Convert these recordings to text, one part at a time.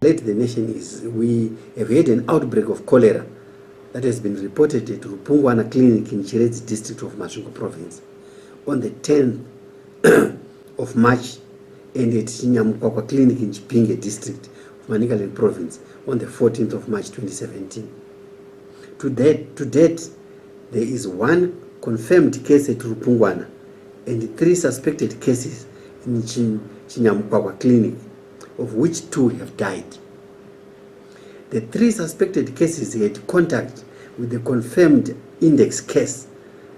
alert the nation is we have had an outbreak of cholera that has been reported at Rupungwana Clinic in Chiredzi district of Masvingo province on the 10th of March, and at Chinyamukwakwa Clinic in Chipinge district of Manicaland province on the 14th of March 2017. To date, there is one confirmed case at Rupungwana and 3 suspected cases in Chinyamukwakwa Clinic, of which 2 have died. The 3 suspected cases had contact with the confirmed index case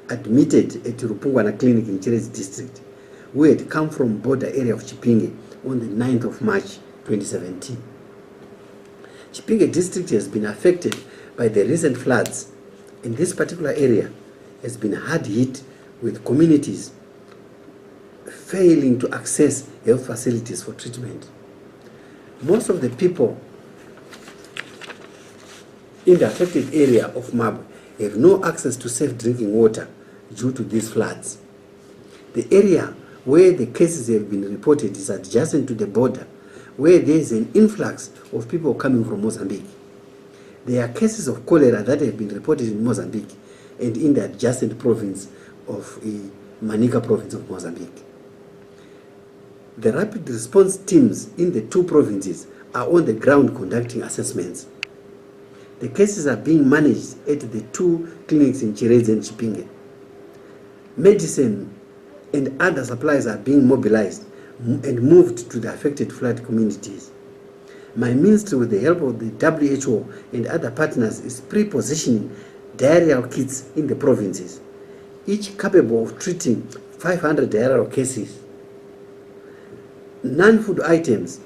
admitted at Rupungwana Clinic in Chiredzi district, who had come from border area of Chipinge on the 9th of March 2017. Chipinge district has been affected by the recent floods, and this particular area has been hard hit with communities failing to access health facilities for treatment. Most of the people in the affected area of Mabwe have no access to safe drinking water due to these floods. The area where the cases have been reported is adjacent to the border, where there is an influx of people coming from Mozambique. There are cases of cholera that have been reported in Mozambique and in the adjacent province of Manica province of Mozambique. The rapid response teams in the 2 provinces are on the ground conducting assessments. The cases are being managed at the 2 clinics in Chiredzi and Chipinge. Medicine and other supplies are being mobilized and moved to the affected flood communities. My ministry, with the help of the WHO and other partners, is pre-positioning diarrheal kits in the provinces, each capable of treating 500 diarrheal cases. Non-food items,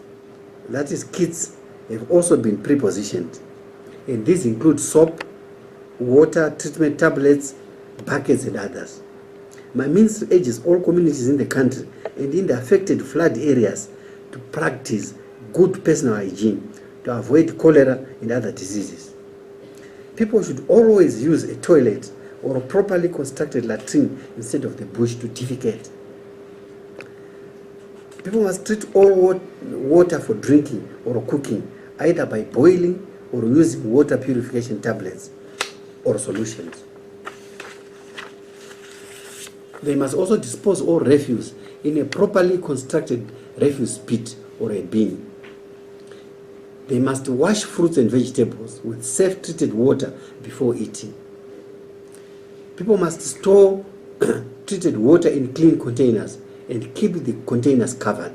that is kits, have also been pre-positioned, and these include soap, water, treatment tablets, buckets, and others. My ministry urges all communities in the country and in the affected flood areas to practice good personal hygiene to avoid cholera and other diseases. People should always use a toilet or a properly constructed latrine instead of the bush to defecate. People must treat all water for drinking or cooking, either by boiling or using water purification tablets or solutions. They must also dispose all refuse in a properly constructed refuse pit or a bin. They must wash fruits and vegetables with safe treated water before eating. People must store treated water in clean containers and keep the containers covered.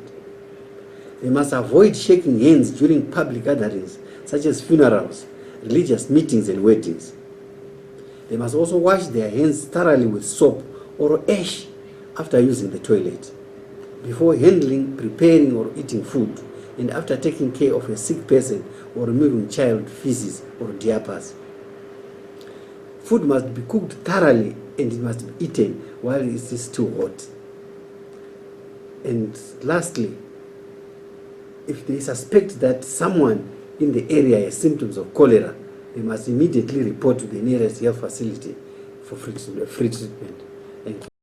They must avoid shaking hands during public gatherings such as funerals, religious meetings, and weddings. They must also wash their hands thoroughly with soap or ash after using the toilet, before handling, preparing, or eating food, and after taking care of a sick person or removing child feces or diapers. Food must be cooked thoroughly and it must be eaten while it is still hot. And lastly, if they suspect that someone in the area has symptoms of cholera, they must immediately report to the nearest health facility for free treatment. Thank you.